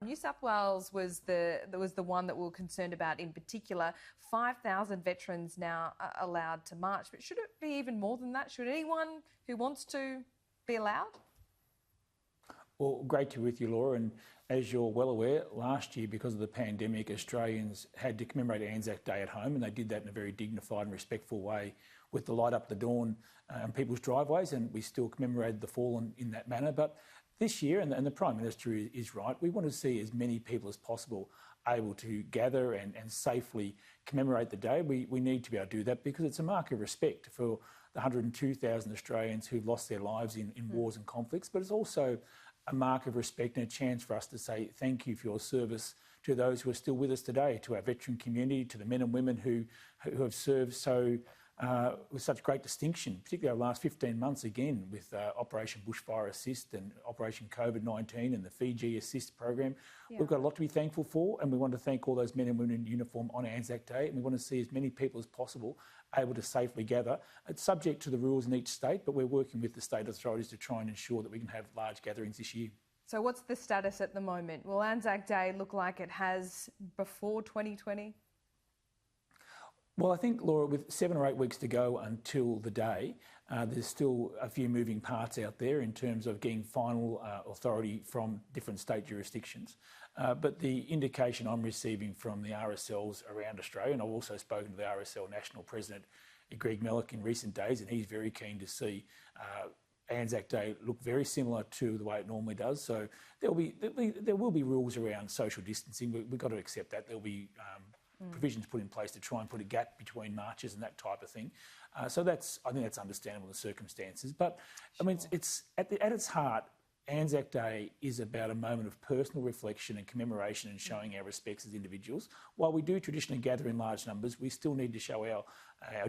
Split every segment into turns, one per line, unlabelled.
New South Wales was the one that we were concerned about in particular. 5,000 veterans now are allowed to march, but should it be even more than that? Should anyone who wants to be allowed?
Well, great to be with you, Laura. And as you're well aware, last year, because of the pandemic, Australians had to commemorate Anzac Day at home, and they did that in a very dignified and respectful way with the light up the dawn on people's driveways, and we still commemorated the fallen in that manner. But this year, and the Prime Minister is right, we want to see as many people as possible able to gather and safely commemorate the day. We need to be able to do that because it's a mark of respect for the 102,000 Australians who've lost their lives in wars and conflicts, but it's also a mark of respect and a chance for us to say thank you for your service to those who are still with us today, to our veteran community, to the men and women who have served with such great distinction, particularly over the last 15 months again with Operation Bushfire Assist and Operation COVID-19 and the Fiji Assist program. Yeah. We've got a lot to be thankful for, and we want to thank all those men and women in uniform on Anzac Day, and we want to see as many people as possible able to safely gather. It's subject to the rules in each state, but we're working with the state authorities to try and ensure that we can have large gatherings this year.
So what's the status at the moment? Will Anzac Day look like it has before 2020?
Well, I think, Laura, with 7 or 8 weeks to go until the day, there's still a few moving parts out there in terms of getting final authority from different state jurisdictions. But the indication I'm receiving from the RSLs around Australia, and I've also spoken to the RSL National President, Greg Mellick, in recent days, and he's very keen to see Anzac Day look very similar to the way it normally does. So there will be rules around social distancing. We've got to accept that. There'll be provisions put in place to try and put a gap between marches and that type of thing. So I think that's understandable in the circumstances. But I mean, it's at its heart, Anzac Day is about a moment of personal reflection and commemoration and showing our respects as individuals. While we do traditionally gather in large numbers, we still need to show our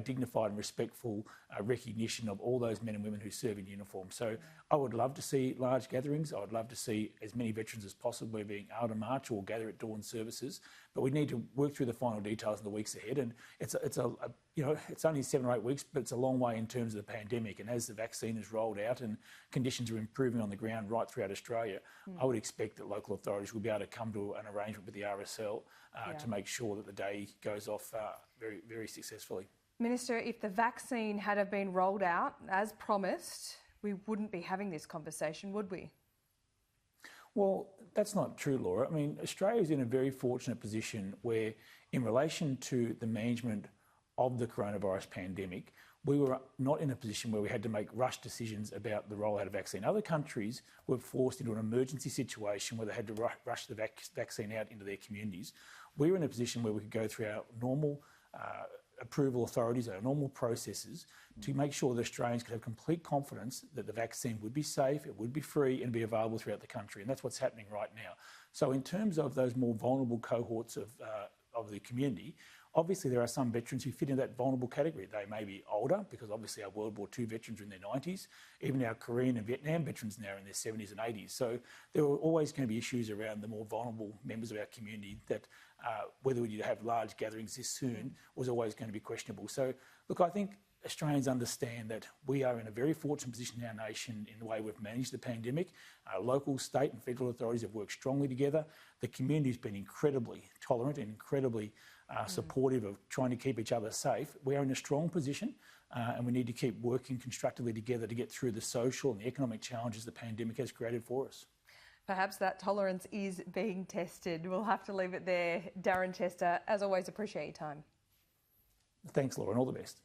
dignified and respectful recognition of all those men and women who serve in uniform. So I would love to see large gatherings. I would love to see as many veterans as possible being able to march or gather at dawn services. But we need to work through the final details in the weeks ahead. And it's only 7 or 8 weeks, but it's a long way in terms of the pandemic. And as the vaccine is rolled out and conditions are improving on the ground right throughout Australia, I would expect that local authorities will be able to come to an arrangement with the RSL to make sure that the day goes off very, very successfully.
Minister, if the vaccine had have been rolled out as promised, we wouldn't be having this conversation, would we?
Well, that's not true, Laura. I mean, Australia is in a very fortunate position where, in relation to the management of the coronavirus pandemic, we were not in a position where we had to make rush decisions about the rollout of vaccine. Other countries were forced into an emergency situation where they had to rush the vaccine out into their communities. We were in a position where we could go through our normal approval authorities, our normal processes, to make sure that Australians could have complete confidence that the vaccine would be safe, it would be free and be available throughout the country. And that's what's happening right now. So in terms of those more vulnerable cohorts of the community, obviously there are some veterans who fit in that vulnerable category. They may be older, because obviously our World War II veterans are in their 90s. Even our Korean and Vietnam veterans now are in their 70s and 80s. So there are always going to be issues around the more vulnerable members of our community that whether we have large gatherings this soon was always going to be questionable. So look, I think Australians understand that we are in a very fortunate position in our nation in the way we've managed the pandemic. Our local, state and federal authorities have worked strongly together. The community has been incredibly tolerant and incredibly supportive of trying to keep each other safe. We are in a strong position and we need to keep working constructively together to get through the social and the economic challenges the pandemic has created for us.
Perhaps that tolerance is being tested. We'll have to leave it there. Darren Chester, as always, appreciate your time.
Thanks, Laura, and all the best.